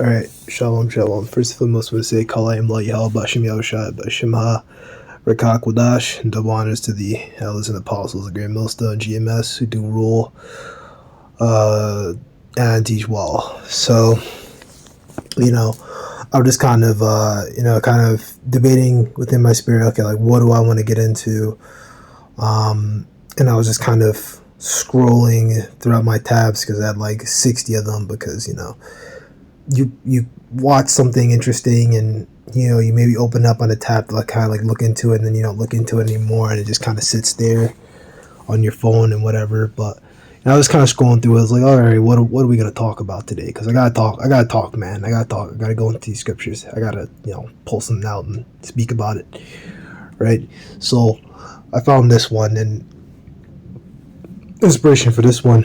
Alright, Shalom, Shalom. First and foremost, we say Kalayim La Yahal Bashim Yahushai Bashim Ha Rakak Wadash, and double honors to the elders and apostles, the Great Millstone and GMS who do rule and teach well. So, I'm just kind of, debating within my spirit, okay, like, what do I want to get into? And I was just kind of scrolling throughout my tabs because I had like 60 of them because, you watch something interesting and you maybe open up on a tab to like kind of like look into it, and then you don't look into it anymore, and it just kind of sits there on your phone and whatever. But I was kind of scrolling through it. I was like, all right, what are we gonna talk about today? Because I gotta talk, man. I gotta go into these scriptures. I gotta pull something out and speak about it, right? So I found this one, and inspiration for this one,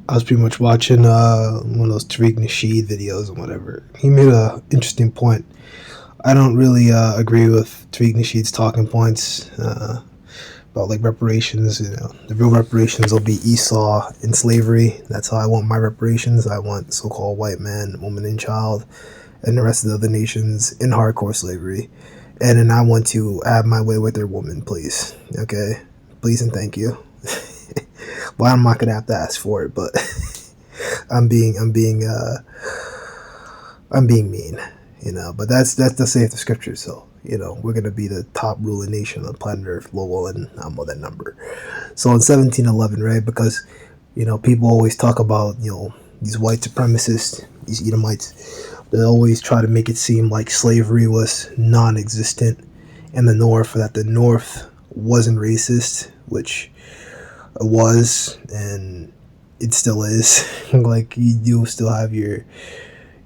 I was pretty much watching one of those Tariq Nasheed videos and whatever. He made a interesting point. I don't really agree with Tariq Nasheed's talking points about like reparations. The real reparations will be Esau in slavery. That's how I want my reparations. I want so-called white man, woman, and child, and the rest of the other nations in hardcore slavery. And then I want to have my way with their woman, please. Okay, please and thank you. Well, I'm not gonna have to ask for it, but I'm being mean, But that's the say of the scripture. So we're gonna be the top ruling nation on planet Earth, Lowell, and I'm on that number. So in 1711, right? Because people always talk about these white supremacists, these Edomites. They always try to make it seem like slavery was non-existent in the North, or that the North wasn't racist, which it was, and it still is. Like, you do still have your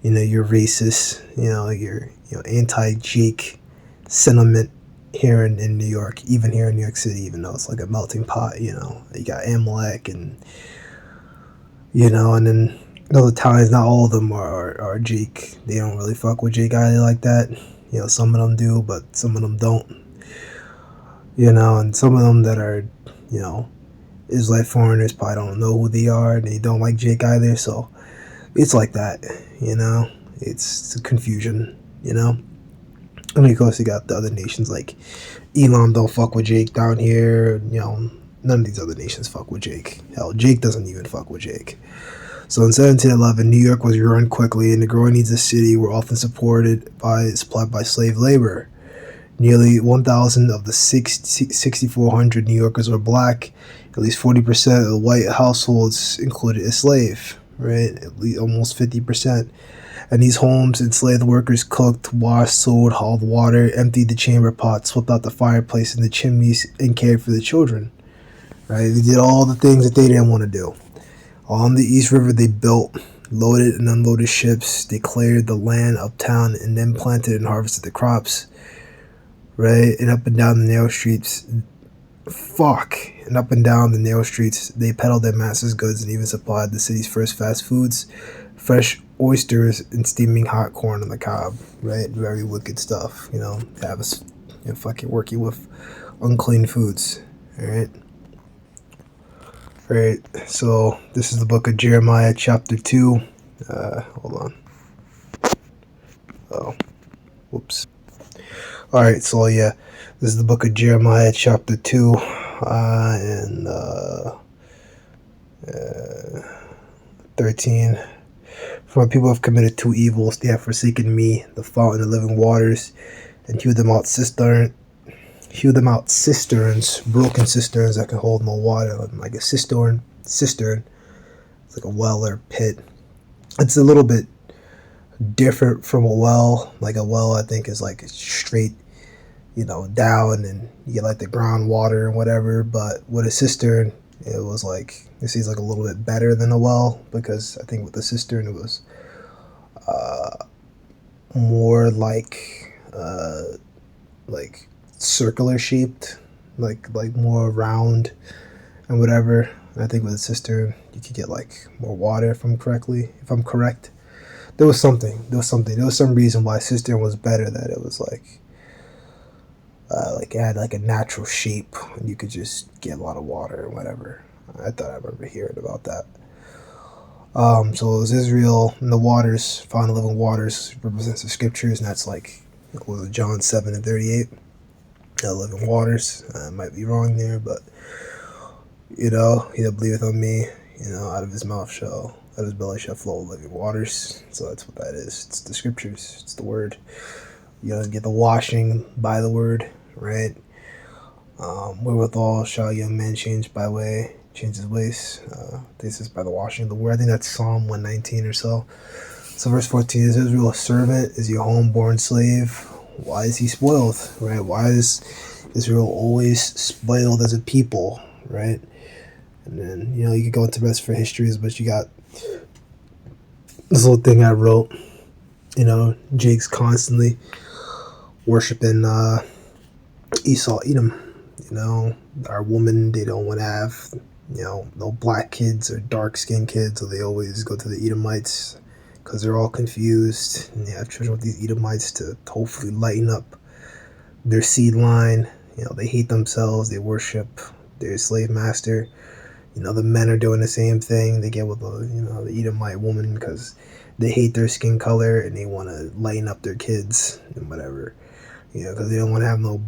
your racist, your anti-Jake sentiment here in New York, even here in New York City, even though it's like a melting pot. You got Amalek, and and then other towns. Not all of them are Jake. They don't really fuck with Jake either like that. Some of them do, but some of them don't. And some of them that are Israelite foreigners probably don't know who they are, and they don't like Jake either. So it's like that, It's confusion, And of course, you got the other nations like Elam don't fuck with Jake down here. None of these other nations fuck with Jake. Hell, Jake doesn't even fuck with Jake. So in 1711, New York was run quickly, and the growing needs of the city were often supplied by slave labor. Nearly 1,000 of the 6,400 New Yorkers were black. At least 40% of the white households included a slave, right? At least almost 50%. And these homes, enslaved workers cooked, washed, sewed, hauled water, emptied the chamber pot, swept out the fireplace and the chimneys, and cared for the children, right? They did all the things that they didn't want to do. On the East River, they built, loaded and unloaded ships. They cleared the land uptown and then planted and harvested the crops, right? And up and down the narrow streets, they peddled their master's goods and even supplied the city's first fast foods, fresh oysters and steaming hot corn on the cob, right? Very wicked stuff, have us fucking working with unclean foods, alright? Alright, so this is the book of Jeremiah, chapter 2. Hold on. Oh, whoops. Alright, so yeah, this is the book of Jeremiah, chapter 2, and 13. For my people have committed two evils. They have forsaken me, the fountain of living waters, and hewed them out cisterns, broken cisterns that can hold no water, like a cistern. It's like a well or pit. It's a little bit different from a well. Like a well, I think, is like straight, down, and you get like the groundwater and whatever. But with a cistern, it was like, it seems like a little bit better than a well, because I think with the cistern it was more like circular shaped, like more round and whatever. And I think with a cistern you could get like more water, if I'm correct. There was some reason why cistern was better, that it was like it had like a natural shape and you could just get a lot of water or whatever. I thought I remember hearing about that. So it was Israel and the waters, found the living waters, represents the scriptures, and that's like, what was it, John 7:38? Living waters. I might be wrong there, but he that believeth on me, out of his mouth out of his belly shall flow living waters. So that's what that is. It's the scriptures. It's the word. You get the washing by the word, right? Wherewithal shall a young man change his ways. This is by the washing of the word. I think that's Psalm 119 or so. So verse 14 is Israel a servant? Is he a homeborn slave? Why is he spoiled, right? Why is Israel always spoiled as a people, right? And then, you could go into rest for histories, but you got this little thing I wrote, Jake's constantly worshiping Esau, Edom. Our women, they don't want to have, no black kids or dark-skinned kids, so they always go to the Edomites because they're all confused, and they have children with these Edomites to hopefully lighten up their seed line. They hate themselves, they worship their slave master. The men are doing the same thing. They get with the Edomite woman because they hate their skin color and they want to lighten up their kids and whatever. Because they don't want to have no,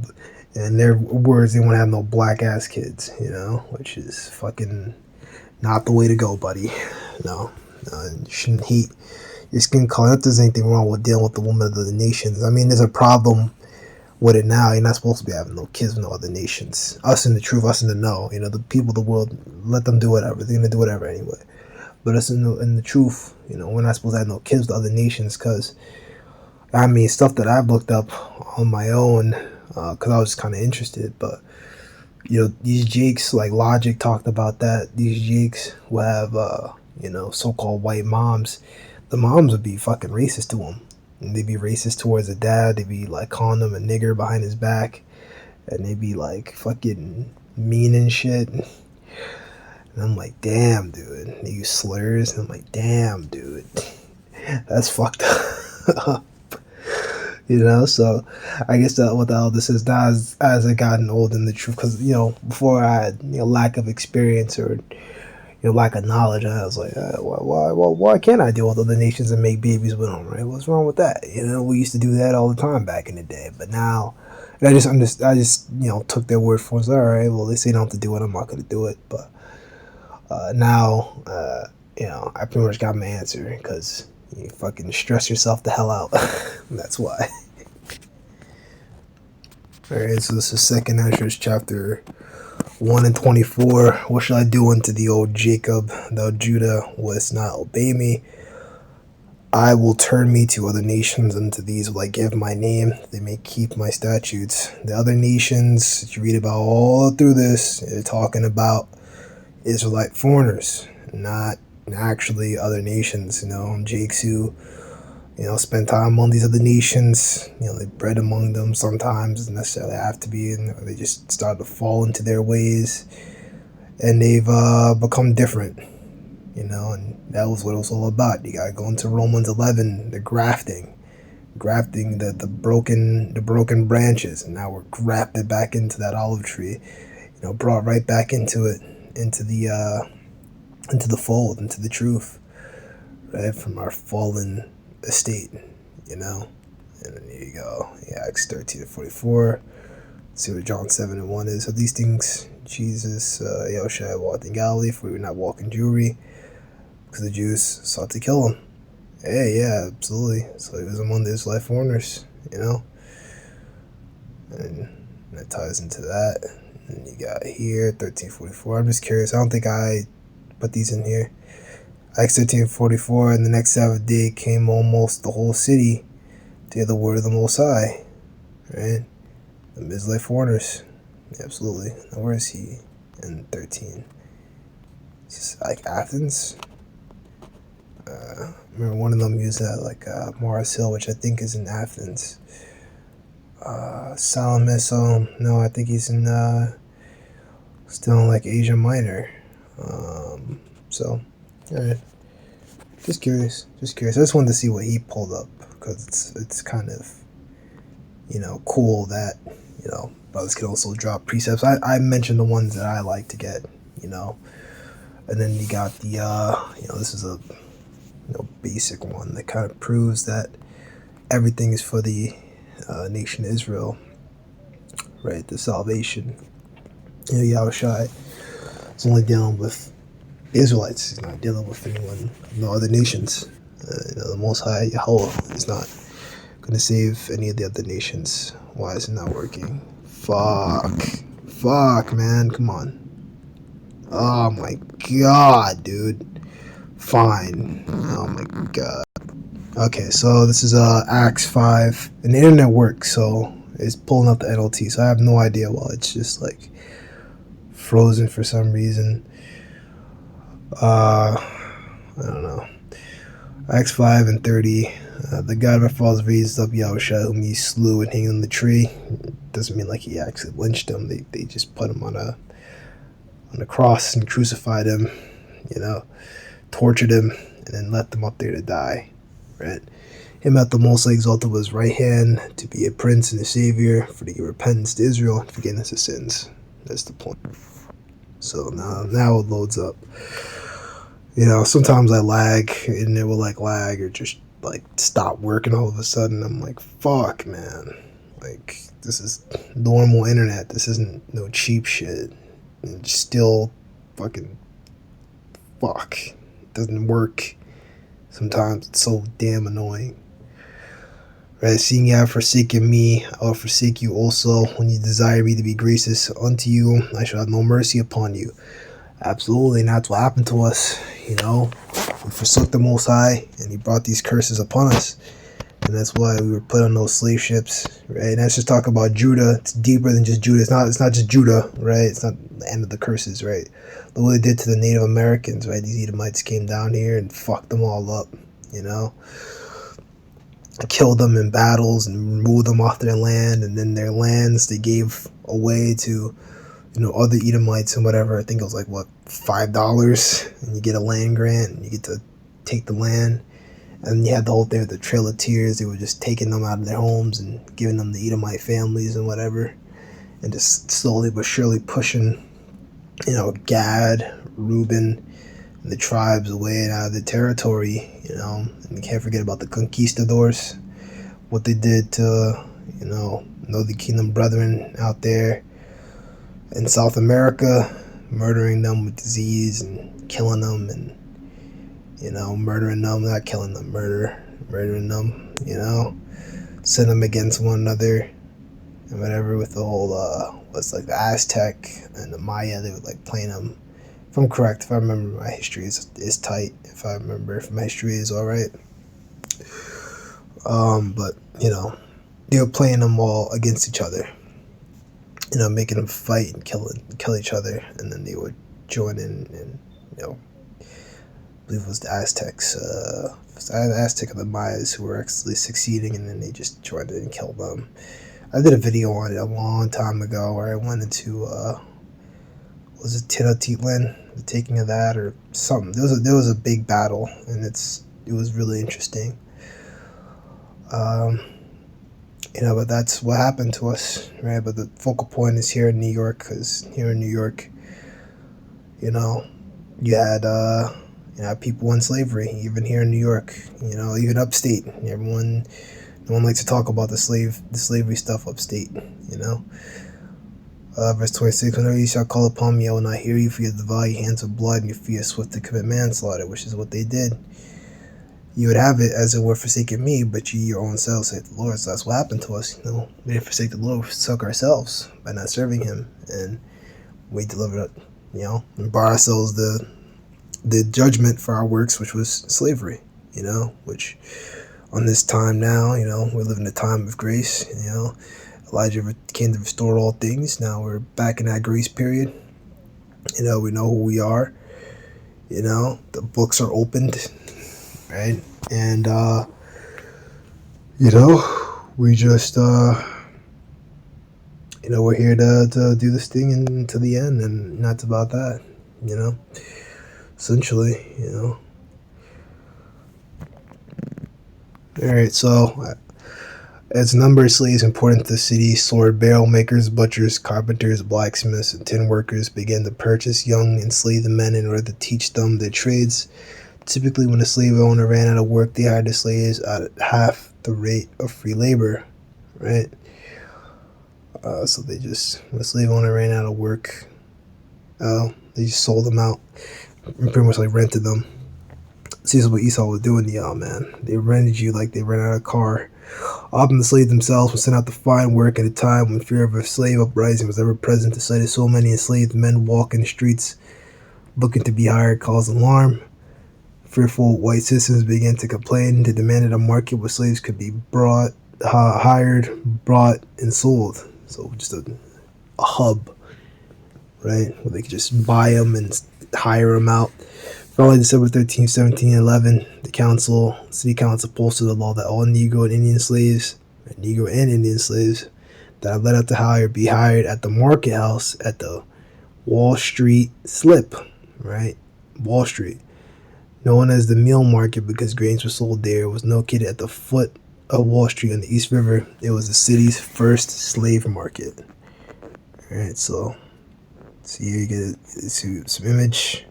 in their words, they want to have no black ass kids. Which is fucking not the way to go, buddy. No, you shouldn't hate your skin color. If there's anything wrong with dealing with the woman of the nations, I mean, there's a problem with it now. You're not supposed to be having no kids with no other nations. Us in the truth, us in the know. The people of the world, let them do whatever. They're gonna do whatever anyway. But us in the truth, we're not supposed to have no kids with other nations, because I mean, stuff that I've looked up on my own, because I was kind of interested. But these jakes, like Logic talked about that. These jakes will have so-called white moms. The moms would be fucking racist to them. And they'd be racist towards the dad. They'd be like calling him a nigger behind his back. And they'd be like fucking mean and shit. And I'm like, damn, dude. They use slurs. And I'm like, damn, dude. That's fucked up. So I guess what the eldest is now, as I gotten old in the truth. Because, before I had lack of experience or lack of knowledge, I was like, why can't I deal with other nations and make babies with them, right? What's wrong with that? We used to do that all the time back in the day, but now, and I just took their word for it. All right, well, they say don't have to do it, I'm not going to do it, but now, I pretty much got my answer, because you fucking stress yourself the hell out. That's why. Alright, so this is 2nd Ezra chapter 1 and 24. What shall I do unto thee, O Jacob? Thou Judah wouldst not obey me. I will turn me to other nations, unto these will I give my name, they may keep my statutes. The other nations that you read about all through this, they're talking about Israelite foreigners, not actually other nations. Jakes who spend time among these other nations, they bred among them. Sometimes doesn't necessarily have to be, or they just start to fall into their ways, and they've become different, and that was what it was all about. You gotta go into Romans 11, the grafting the broken branches, and now we're grafted back into that olive tree, brought right back into it, into the fold, into the truth, right, from our fallen estate, and then there you go. Acts 13:44. See what John 7:1 is. So these things Jesus Yahushua walked in Galilee, for he would not walk in Jewry, because the Jews sought to kill him. Hey, yeah, absolutely. So he was among the Israelite foreigners, and that ties into that. And you got here 13:44. I'm just curious. I don't think I put these in here. Acts 13:44, and the next Sabbath day came almost the whole city to hear the word of the Most High, right? The Israelite foreigners, absolutely. Now where is he in 13? Just like Athens. Remember one of them used that, like Mars Hill, which I think is in Athens. Salamis, no, I think he's in still in like Asia Minor. So, alright. Just curious. I just wanted to see what he pulled up, because it's kind of, cool that, brothers can also drop precepts. I mentioned the ones that I like to get, and then you got the, this is a basic one that kind of proves that everything is for the nation Israel, right? The salvation. Yahushua is only dealing with Israelites. He's not dealing with anyone, no other nations. The Most High Yahweh is not going to save any of the other nations. Why is it not working? Fuck, man, come on. Oh my god, dude. Fine. Oh my god. Okay, so this is Acts 5, and the internet works, so it's pulling up the NLT, so I have no idea why it's just like frozen for some reason. I don't know. Acts 5 and 30. The God of our fathers raised up Yahushua, whom he slew and hanged on the tree. Doesn't mean like he actually lynched him. They just put him on a cross and crucified him, tortured him, and then left him up there to die. Right? Him at the most exalted was right hand to be a prince and a savior for to give repentance to Israel and forgiveness of sins. That's the point. So now it loads up. Sometimes I lag, and it will lag or just stop working all of a sudden. I'm like, fuck, man. This is normal internet. This isn't no cheap shit. And still fucking fuck. It doesn't work. Sometimes it's so damn annoying. Right, seeing you have forsaken me, I will forsake you also. When you desire me to be gracious unto you, I shall have no mercy upon you. Absolutely, and that's what happened to us. We forsook the Most High, and he brought these curses upon us. And that's why we were put on those slave ships, right? And let's just talk about Judah. It's deeper than just Judah. It's not just Judah, right? It's not the end of the curses, right? Look what they did to the Native Americans, right? These Edomites came down here and fucked them all up, killed them in battles and removed them off their land, and then their lands they gave away to other Edomites and whatever. I think it was $5, and you get a land grant and you get to take the land. And you had the whole thing with the Trail of Tears. They were just taking them out of their homes and giving them the Edomite families and whatever, and just slowly but surely pushing Gad, Reuben, and the tribes away and out of the territory. And you can't forget about the conquistadors, what they did to Northern Kingdom brethren out there in South America, murdering them with disease and killing them, and murdering them, not killing them, murdering them, send them against one another and whatever, with the whole the Aztec and the Maya. They would playing them. If I'm correct, if I remember, my history is tight. If I remember, if my history is all right. But they were playing them all against each other. Making them fight and kill each other, and then they would join in and I believe it was the Aztecs, the Aztec and the Mayas who were actually succeeding, and then they just joined in and killed them. I did a video on it a long time ago where I went into was it Tenochtitlan, the taking of that or something. There was a big battle, and it was really interesting. But that's what happened to us, right? But the focal point is here in New York, because here in New York, you had people in slavery, even here in New York, even upstate. No one likes to talk about the slavery stuff upstate, Verse 26, whenever you shall call upon me, I will not hear you, for you devour your hands with blood, and your feet are swift to commit manslaughter, which is what they did. You would have it as it were forsaken me, but you your own selves say the Lord. So that's what happened to us. We didn't forsake the Lord, we forsook ourselves by not serving him, and we delivered and brought ourselves the judgment for our works, which was slavery, which on this time now, we live in a time of grace. Elijah came to restore all things. Now we're back in that grace period. We know who we are. The books are opened, right? And we just we're here to do this thing until the end, and that's about that. Essentially, Alright, so as number of slaves important to the city, sword barrel makers, butchers, carpenters, blacksmiths, and tin workers began to purchase young enslaved men in order to teach them their trades, Typically, when a slave owner ran out of work, they hired the slaves at half the rate of free labor, right? So they just, when a slave owner ran out of work, they just sold them out and pretty much like rented them. See, this is what Esau was doing to y'all, man. They rented you like they rented a car. Often the slaves themselves were sent out to find work at a time when fear of a slave uprising was ever present. The sight of so many enslaved men walking the streets looking to be hired caused alarm. Fearful white citizens began to complain. They demanded a market where slaves could be hired, brought, and sold. So just a hub, right, where they could just buy them and hire them out. Finally, December 13th, 1711, the city council posted a law that all Negro and Indian slaves that are let out to hire be hired at the market house at the Wall Street Slip, right? Wall Street, known as the Meal Market because grains were sold there. It was located at the foot of Wall Street on the East River. It was the city's first slave market. All right, so here you get some image.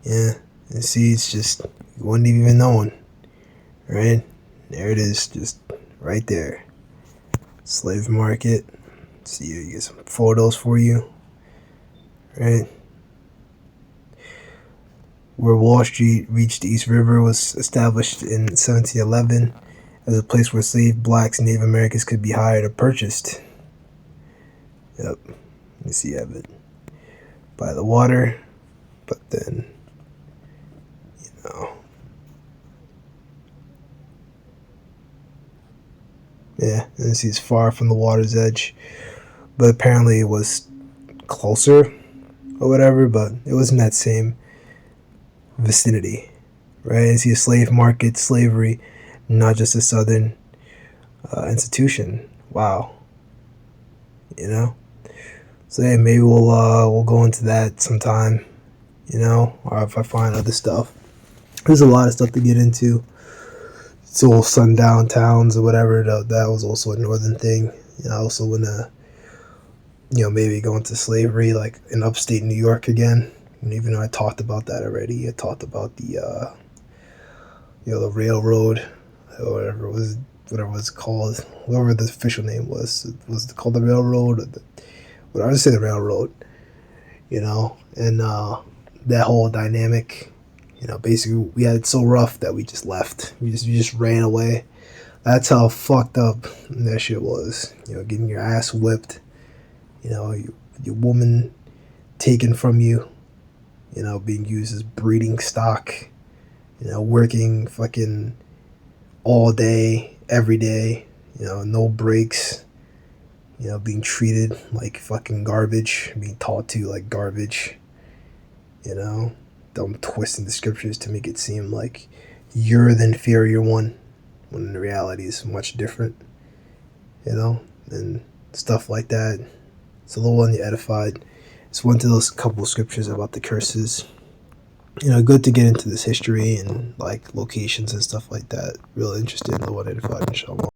Yeah, and see, it's just, you wouldn't even known, right? There it is, just right there. Slave market. See, you get some photos for you, right? Where Wall Street reached the East River was established in 1711 as a place where slave blacks and Native Americans could be hired or purchased. Yep, you see, you have it by the water, but then, yeah, and see, it's far from the water's edge, but apparently it was closer or whatever, but it wasn't that same vicinity, right? And see, a slave market, slavery, not just a southern institution. Wow, So yeah, maybe we'll go into that sometime, or if I find other stuff. There's a lot of stuff to get into. It's all sundown towns or whatever. That was also a northern thing. I also want to, maybe go into slavery like in upstate New York again. And even though I talked about that already, I talked about the, the railroad or whatever it was called, whatever the official name was it called the railroad? But I would say the railroad, and that whole dynamic. Basically, we had it so rough that we just left. We just ran away. That's how fucked up that shit was. Getting your ass whipped. Your woman taken from you. Being used as breeding stock. Working fucking all day, every day. No breaks. Being treated like fucking garbage. Being taught to like garbage. Them twisting the scriptures to make it seem like you're the inferior one, when in reality it's much different, and stuff like that. It's a little unedified. It's one of those couple of scriptures about the curses. Good to get into this history and like locations and stuff like that. Real interesting, a little unedified, inshallah.